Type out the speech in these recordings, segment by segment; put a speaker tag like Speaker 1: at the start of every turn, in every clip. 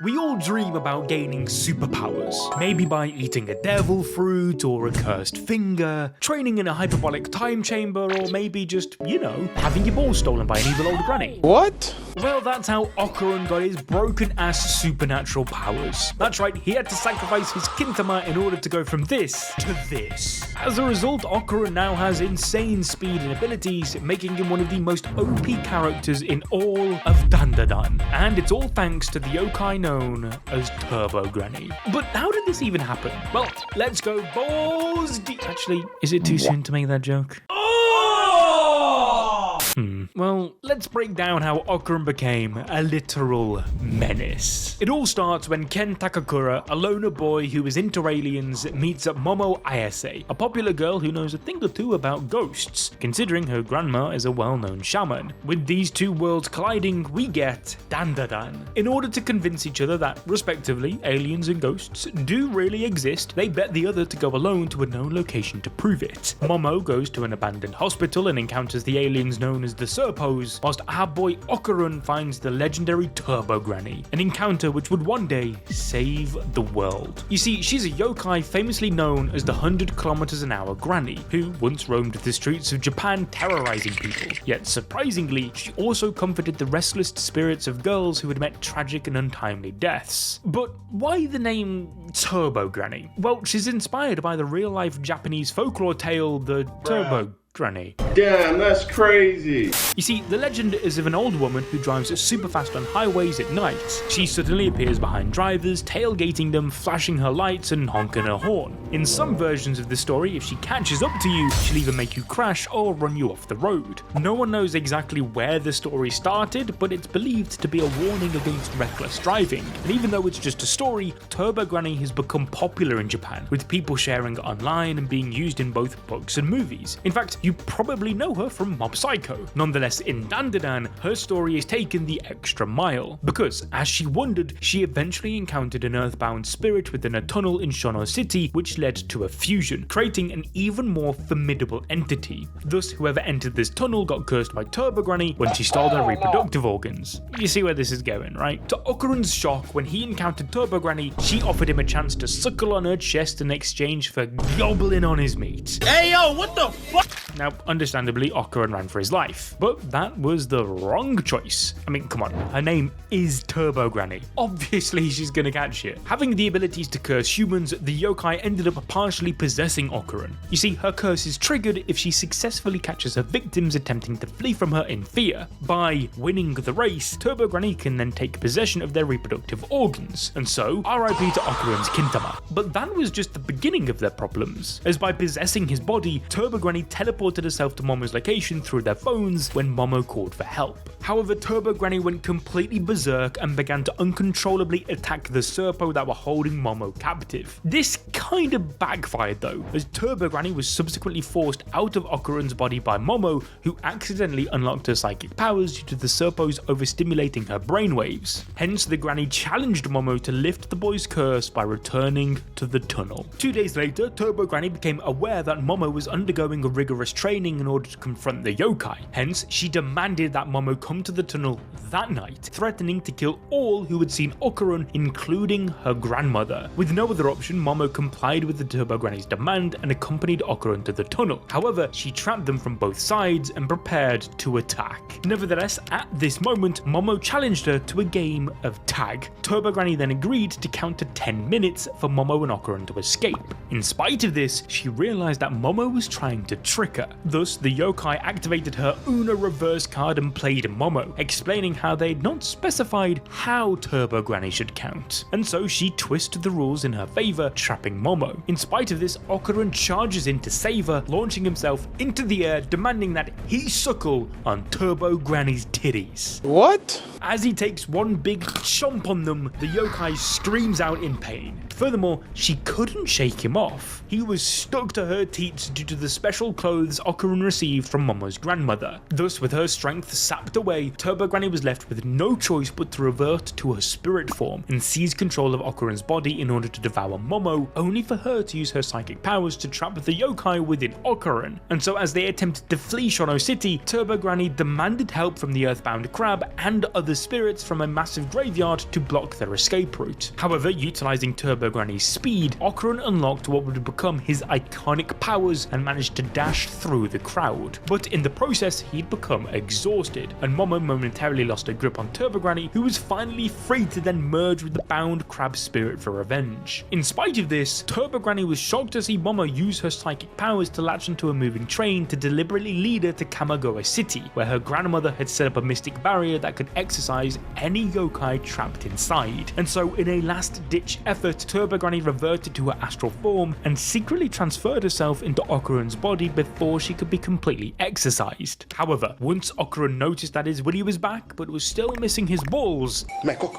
Speaker 1: We all dream about gaining superpowers, maybe by eating a devil fruit or a cursed finger, training in a hyperbolic time chamber, or maybe just, having your balls stolen by an evil old granny.
Speaker 2: What?
Speaker 1: Well, that's how Okarun got his broken-ass supernatural powers. That's right, he had to sacrifice his kintama in order to go from this to this. As a result, Okarun now has insane speed and abilities, making him one of the most OP characters in all of DandaDan. And it's all thanks to the yokai known as Turbo Granny. But how did this even happen? Well, let's go balls deep. Actually, is it too soon to make that joke? Well, let's break down how Okarun became a literal menace. It all starts when Ken Takakura, a loner boy who is into aliens, meets up Momo Ayase, a popular girl who knows a thing or two about ghosts, considering her grandma is a well-known shaman. With these two worlds colliding, we get DandaDan. In order to convince each other that, respectively, aliens and ghosts do really exist, they bet the other to go alone to a known location to prove it. Momo goes to an abandoned hospital and encounters the aliens known as the Serpos, whilst our boy Okarun finds the legendary Turbo Granny, an encounter which would one day save the world. You see, she's a yokai famously known as the 100 km/h Granny, who once roamed the streets of Japan terrorizing people. Yet surprisingly, she also comforted the restless spirits of girls who had met tragic and untimely deaths. But why the name Turbo Granny? Well, she's inspired by the real-life Japanese folklore tale, the Turbo Granny.
Speaker 2: Damn, that's crazy.
Speaker 1: You see, the legend is of an old woman who drives super fast on highways at night. She suddenly appears behind drivers, tailgating them, flashing her lights and honking her horn. In some versions of the story, if she catches up to you, she'll either make you crash or run you off the road. No one knows exactly where the story started, but it's believed to be a warning against reckless driving. And even though it's just a story, Turbo Granny has become popular in Japan, with people sharing it online and being used in both books and movies. In fact, you probably know her from Mob Psycho. Nonetheless, in DandaDan, her story is taken the extra mile, because as she wandered, she eventually encountered an earthbound spirit within a tunnel in Shono City, which led to a fusion, creating an even more formidable entity. Thus, whoever entered this tunnel got cursed by Turbo Granny when she stole their reproductive organs. You see where this is going, right? To Okarun's shock, when he encountered Turbo Granny, she offered him a chance to suckle on her chest in exchange for gobbling on his meat.
Speaker 3: Hey yo, what the fuck?
Speaker 1: Now, understandably, Okarun ran for his life, but that was the wrong choice. I mean, come on, her name is Turbo Granny. Obviously, she's gonna catch you. Having the abilities to curse humans, the yokai ended up partially possessing Okarun. You see, her curse is triggered if she successfully catches her victims attempting to flee from her in fear. By winning the race, Turbo Granny can then take possession of their reproductive organs, and so, RIP to Okarun's kintama. But that was just the beginning of their problems, as by possessing his body, Turbo Granny teleported herself to Momo's location through their phones when Momo called for help. However, Turbo Granny went completely berserk and began to uncontrollably attack the Serpo that were holding Momo captive. This kind of backfired though, as Turbo Granny was subsequently forced out of Okarun's body by Momo, who accidentally unlocked her psychic powers due to the Serpos overstimulating her brainwaves. Hence, the Granny challenged Momo to lift the boy's curse by returning to the tunnel. 2 days later, Turbo Granny became aware that Momo was undergoing a rigorous training in order to confront the yokai. Hence, she demanded that Momo come to the tunnel that night, threatening to kill all who had seen Okarun, including her grandmother. With no other option, Momo complied with the Turbo Granny's demand and accompanied Okarun to the tunnel. However, she trapped them from both sides and prepared to attack. Nevertheless, at this moment, Momo challenged her to a game of tag. Turbo Granny then agreed to count to 10 minutes for Momo and Okarun to escape. In spite of this, she realized that Momo was trying to trick her. Thus, the yokai activated her Uno reverse card and played Momo, explaining how they'd not specified how Turbo Granny should count. And so she twisted the rules in her favor, trapping Momo. In spite of this, Okarun charges in to save her, launching himself into the air, demanding that he suckle on Turbo Granny's titties.
Speaker 2: What?
Speaker 1: As he takes one big chomp on them, the yokai screams out in pain. Furthermore, she couldn't shake him off. He was stuck to her teats due to the special clothes clothes Okarun received from Momo's grandmother. Thus, with her strength sapped away, Turbo Granny was left with no choice but to revert to her spirit form and seize control of Okarun's body in order to devour Momo, only for her to use her psychic powers to trap the yokai within Okarun. And so as they attempted to flee Shono City, Turbo Granny demanded help from the earthbound crab and other spirits from a massive graveyard to block their escape route. However, utilizing Turbo Granny's speed, Okarun unlocked what would become his iconic powers and managed to dash through the crowd. But in the process, he'd become exhausted, and Momo momentarily lost her grip on Turbo Granny, who was finally free to then merge with the bound crab spirit for revenge. In spite of this, Turbo Granny was shocked to see Momo use her psychic powers to latch onto a moving train to deliberately lead her to Kamigawa City, where her grandmother had set up a mystic barrier that could exorcise any yokai trapped inside. And so in a last-ditch effort, Turbo Granny reverted to her astral form and secretly transferred herself into Okarun's body before she could be completely exorcised. However, once Okarun noticed that his Willy was back but was still missing his balls,
Speaker 2: My cock.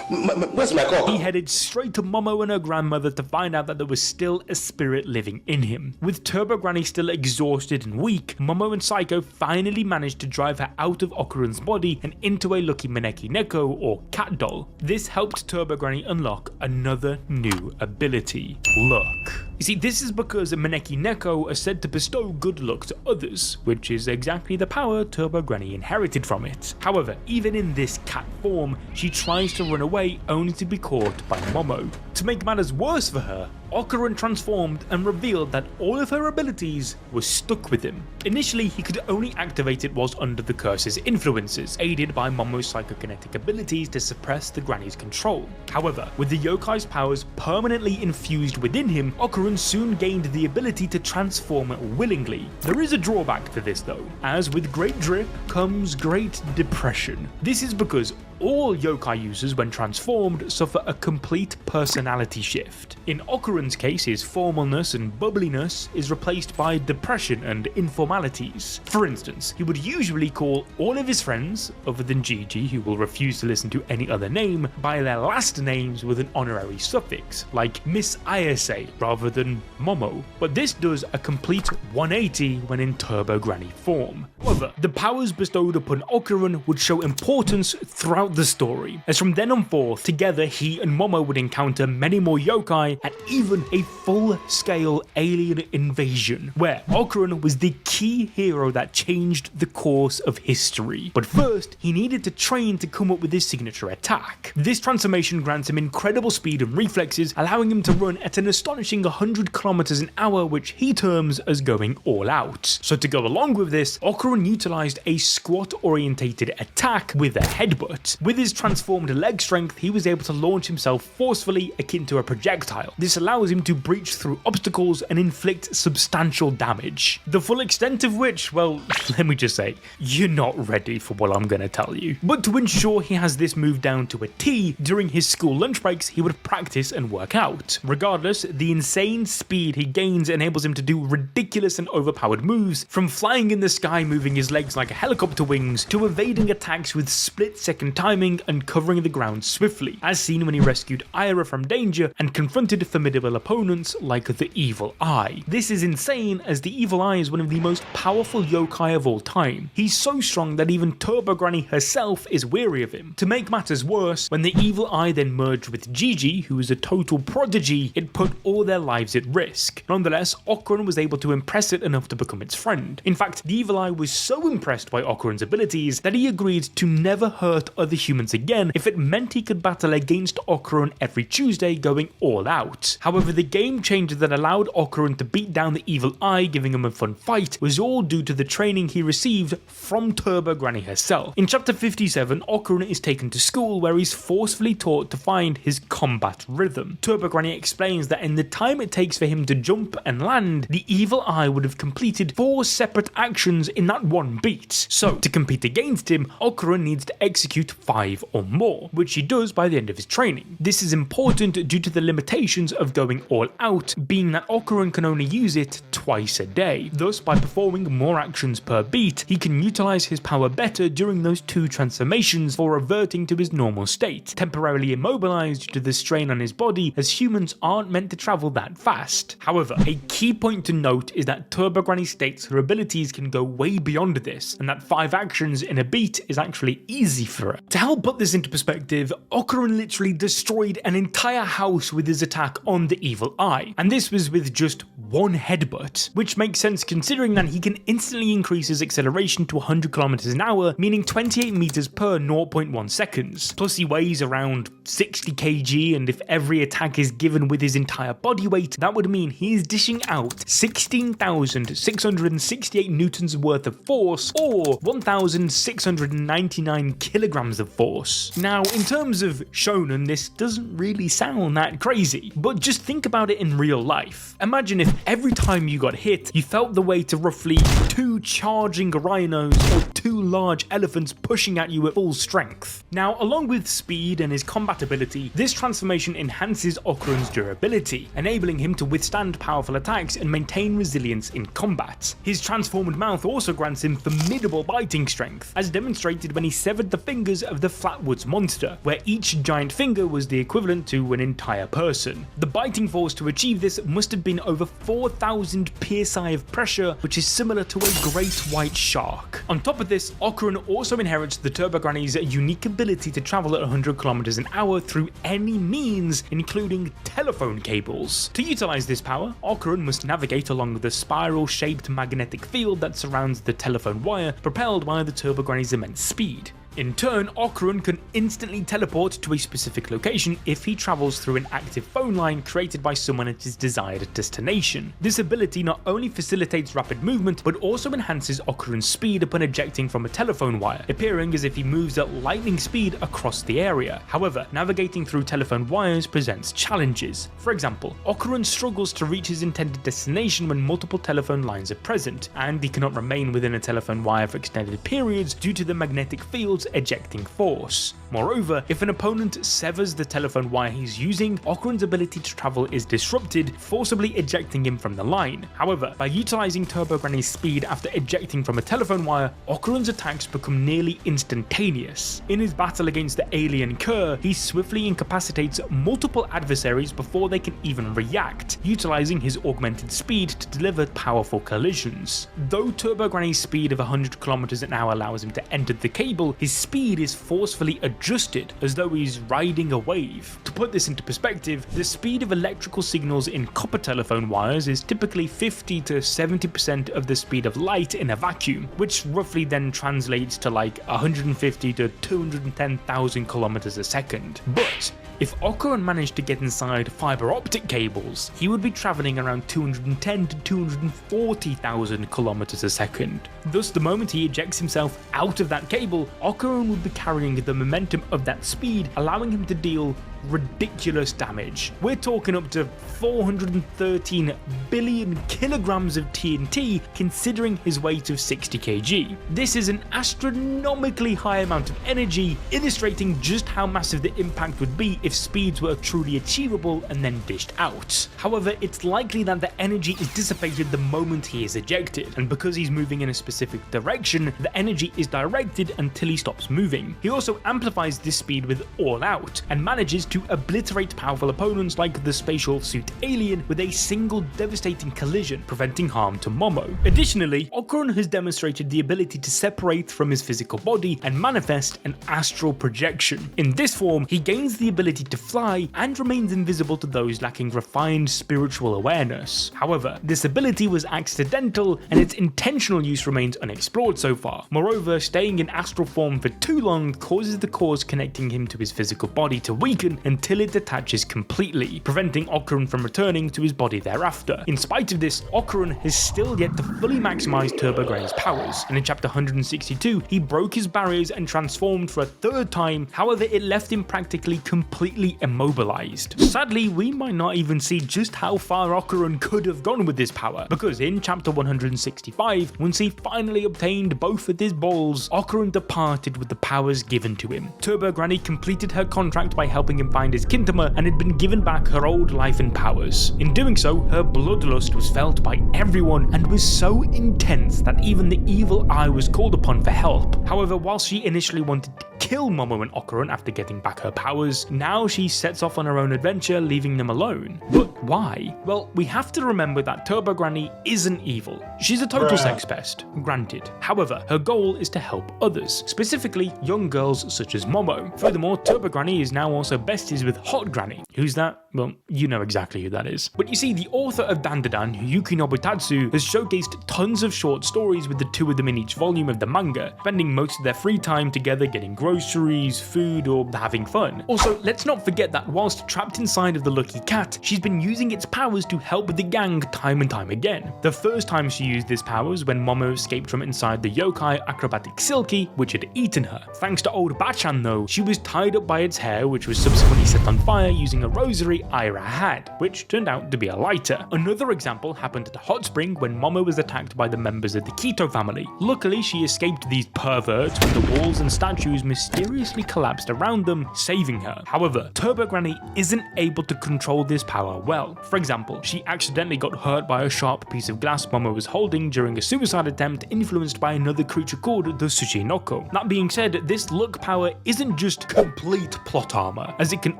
Speaker 2: Where's my cock?
Speaker 1: he headed straight to Momo and her grandmother to find out that there was still a spirit living in him. With Turbo Granny still exhausted and weak, Momo and Psycho finally managed to drive her out of Okarun's body and into a lucky Maneki Neko or cat doll. This helped Turbo Granny unlock another new ability: luck. You see, this is because Maneki Neko are said to bestow good luck to others, which is exactly the power Turbo Granny inherited from it. However, even in this cat form, she tries to run away only to be caught by Momo. To make matters worse for her, Okarun transformed and revealed that all of her abilities were stuck with him. Initially, he could only activate it whilst under the curse's influences, aided by Momo's psychokinetic abilities to suppress the granny's control. However, with the yokai's powers permanently infused within him, Okarun soon gained the ability to transform willingly. There is a drawback to this though, as with great drip comes great depression. This is because all yokai users when transformed suffer a complete personality shift. In Okarun's case, his formalness and bubbliness is replaced by depression and informalities. For instance, he would usually call all of his friends, other than Gigi who will refuse to listen to any other name, by their last names with an honorary suffix, like Miss Ayase rather than Momo. But this does a complete 180 when in Turbo Granny form. However, the powers bestowed upon Okarun would show importance throughout the story, as from then on forth, together he and Momo would encounter many more yokai and even a full-scale alien invasion, where Okarun was the key hero that changed the course of history. But first, he needed to train to come up with his signature attack. This transformation grants him incredible speed and reflexes, allowing him to run at an astonishing 100 kilometers an hour, which he terms as going all out. So to go along with this, Okarun utilized a squat-orientated attack with a headbutt. With his transformed leg strength, he was able to launch himself forcefully akin to a projectile. This allows him to breach through obstacles and inflict substantial damage. The full extent of which, well, let me just say, you're not ready for what I'm gonna tell you. But to ensure he has this move down to a T, during his school lunch breaks, he would practice and work out. Regardless, the insane speed he gains enables him to do ridiculous and overpowered moves, from flying in the sky moving his legs like helicopter wings, to evading attacks with split-second timing and covering the ground swiftly, as seen when he rescued Aira from danger and confronted formidable opponents like the Evil Eye. This is insane, as the Evil Eye is one of the most powerful yokai of all time. He's so strong that even Turbo Granny herself is weary of him. To make matters worse, when the Evil Eye then merged with Gigi, who is a total prodigy, it put all their lives at risk. Nonetheless, Okarun was able to impress it enough to become its friend. In fact, the Evil Eye was so impressed by Okarun's abilities that he agreed to never hurt other humans again if it meant he could battle against Okarun every Tuesday, going all out. However, the game changer that allowed Okarun to beat down the Evil Eye, giving him a fun fight, was all due to the training he received from Turbo Granny herself. In chapter 57, Okarun is taken to school where he's forcefully taught to find his combat rhythm. Turbo Granny explains that in the time it takes for him to jump and land, the Evil Eye would have completed 4 separate actions in that one beat. So, to compete against him, Okarun needs to execute 5 or more, which he does by the end of his training. This is important due to the limitations of going all out, being that Okarun can only use it twice a day. Thus, by performing more actions per beat, he can utilize his power better during those 2 transformations for reverting to his normal state, temporarily immobilized due to the strain on his body, as humans aren't meant to travel that fast. However, a key point to note is that Turbo Granny states her abilities can go way beyond this, and that 5 actions in a beat is actually easy for her. To help put this into perspective, Okarun literally destroyed an entire house with his attack on the evil eye, and this was with just 1 headbutt, which makes sense considering that he can instantly increase his acceleration to 100 km an hour, meaning 28 meters per 0.1 seconds. Plus he weighs around 60 kg, and if every attack is given with his entire body weight, that would mean he is dishing out 16,668 newtons worth of force, or 1,699 kilograms of force. Now, in terms of shonen, this doesn't really sound that crazy, but just think about it in real life. Imagine if every time you got hit, you felt the weight of roughly 2 charging rhinos or 2 large elephants pushing at you at full strength. Now, along with speed and his combat ability, this transformation enhances Okarun's durability, enabling him to withstand powerful attacks and maintain resilience in combat. His transformed mouth also grants him formidable biting strength, as demonstrated when he severed the fingers of the Flatwoods monster, where each giant finger was the equivalent to an entire person. The biting force to achieve this must have been over 4,000 psi of pressure, which is similar to a great white shark. On top of this, Okarun also inherits the Turbo Granny's unique ability to travel at 100 km an hour through any means, including telephone cables. To utilize this power, Okarun must navigate along the spiral-shaped magnetic field that surrounds the telephone wire, propelled by the Turbo Granny's immense speed. In turn, Okarun can instantly teleport to a specific location if he travels through an active phone line created by someone at his desired destination. This ability not only facilitates rapid movement, but also enhances Okarun's speed upon ejecting from a telephone wire, appearing as if he moves at lightning speed across the area. However, navigating through telephone wires presents challenges. For example, Okarun struggles to reach his intended destination when multiple telephone lines are present, and he cannot remain within a telephone wire for extended periods due to the magnetic field's ejecting force. Moreover, if an opponent severs the telephone wire he's using, Okarun's ability to travel is disrupted, forcibly ejecting him from the line. However, by utilizing Turbo Granny's speed after ejecting from a telephone wire, Okarun's attacks become nearly instantaneous. In his battle against the alien Kerr, he swiftly incapacitates multiple adversaries before they can even react, utilizing his augmented speed to deliver powerful collisions. Though Turbo Granny's speed of 100 km an hour allows him to enter the cable, his speed is forcefully adjusted as though he's riding a wave. To put this into perspective, the speed of electrical signals in copper telephone wires is typically 50 to 70% of the speed of light in a vacuum, which roughly then translates to like 150 to 210,000 kilometers a second. But if Okarun managed to get inside fiber optic cables, he would be traveling around 210 to 240,000 kilometers a second. Thus, the moment he ejects himself out of that cable, Okarun would be carrying the momentum of that speed, allowing him to deal ridiculous damage. We're talking up to 413 billion kilograms of TNT, considering his weight of 60 kg. This is an astronomically high amount of energy, illustrating just how massive the impact would be if speeds were truly achievable and then dished out. However, it's likely that the energy is dissipated the moment he is ejected, and because he's moving in a specific direction, the energy is directed until he stops moving. He also amplifies this speed with All Out, and manages to obliterate powerful opponents like the spatial suit alien with a single devastating collision, preventing harm to Momo. Additionally, Okarun has demonstrated the ability to separate from his physical body and manifest an astral projection. In this form, he gains the ability to fly and remains invisible to those lacking refined spiritual awareness. However, this ability was accidental and its intentional use remains unexplored so far. Moreover, staying in astral form for too long causes the cords connecting him to his physical body to weaken, brain until it detaches completely, preventing Okarun from returning to his body thereafter. In spite of this, Okarun has still yet to fully maximize Turbo Granny's powers, and in chapter 162, he broke his barriers and transformed for a third time. However, it left him practically completely immobilized. Sadly, we might not even see just how far Okarun could have gone with this power, because in chapter 165, once he finally obtained both of his balls, Okarun departed with the powers given to him. Turbo Granny completed her contract by helping him find his kintama and had been given back her old life and powers. In doing so, her bloodlust was felt by everyone and was so intense that even the evil eye was called upon for help. However, while she initially wanted to kill Momo and Okarun after getting back her powers, now she sets off on her own adventure, leaving them alone. But why? Well, we have to remember that Turbo Granny isn't evil. She's a total sex pest, granted. However, her goal is to help others, specifically young girls such as Momo. Furthermore, Turbo Granny is now also besties with Hot Granny. Who's that? Well, you know exactly who that is. But you see, the author of DandaDan, Yuki Nobutatsu, has showcased tons of short stories with the two of them in each volume of the manga, spending most of their free time together getting groceries, food, or having fun. Also, let's not forget that whilst trapped inside of the Lucky Cat, she's been using its powers to help the gang time and time again. The first time she used this power was when Momo escaped from inside the Yokai acrobatic Silky, which had eaten her. Thanks to old Bachan though, she was tied up by its hair, which was subsequently set on fire using a rosary Ira had, which turned out to be a lighter. Another example happened at a hot spring when Momo was attacked by the members of the Keto family. Luckily, she escaped these perverts when the walls and statues mysteriously collapsed around them, saving her. However, Turbo Granny isn't able to control this power well. For example, she accidentally got hurt by a sharp piece of glass Momo was holding during a suicide attempt influenced by another creature called the Tsushinoko. That being said, this luck power isn't just complete plot armor, as it can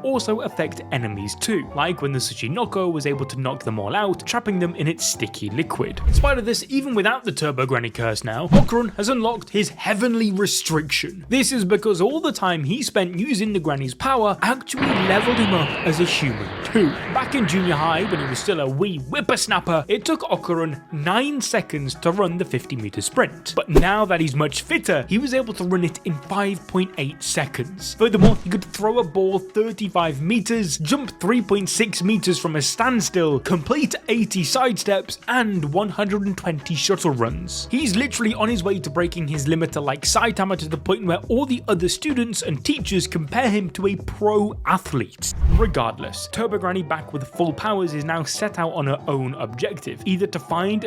Speaker 1: also affect enemies too, like when the Tsushinoko was able to knock them all out, trapping them in its sticky liquid. In spite of this, even without the Turbo Granny curse now, Okarun has unlocked his heavenly restriction. This is because all the time he spent using the Granny's power actually leveled him up as a human too. Back in junior high, when he was still a wee whippersnapper, it took Okarun 9 seconds to run the 50-meter sprint. But now that he's much fitter, he was able to run it in 5.8 seconds. Furthermore, he could throw a ball 35 meters, jump 3.6 meters from a standstill, complete 80 sidesteps, and 120 shuttle runs. He's literally on his way to breaking his limiter like Saitama to the point where all the other students and teachers compare him to a pro athlete. Regardless, Turbo Granny back with full powers is now set out on her own objective, either to find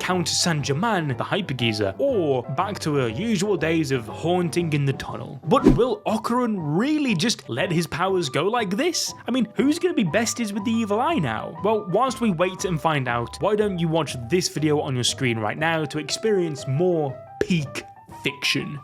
Speaker 1: Count Sanjaman, the Hypergeezer, or back to her usual days of haunting in the tunnel. But will Okarun really just let his powers go like this? I mean, who's going to be besties with the evil eye now? Well, whilst we wait and find out, why don't you watch this video on your screen right now to experience more peak fiction.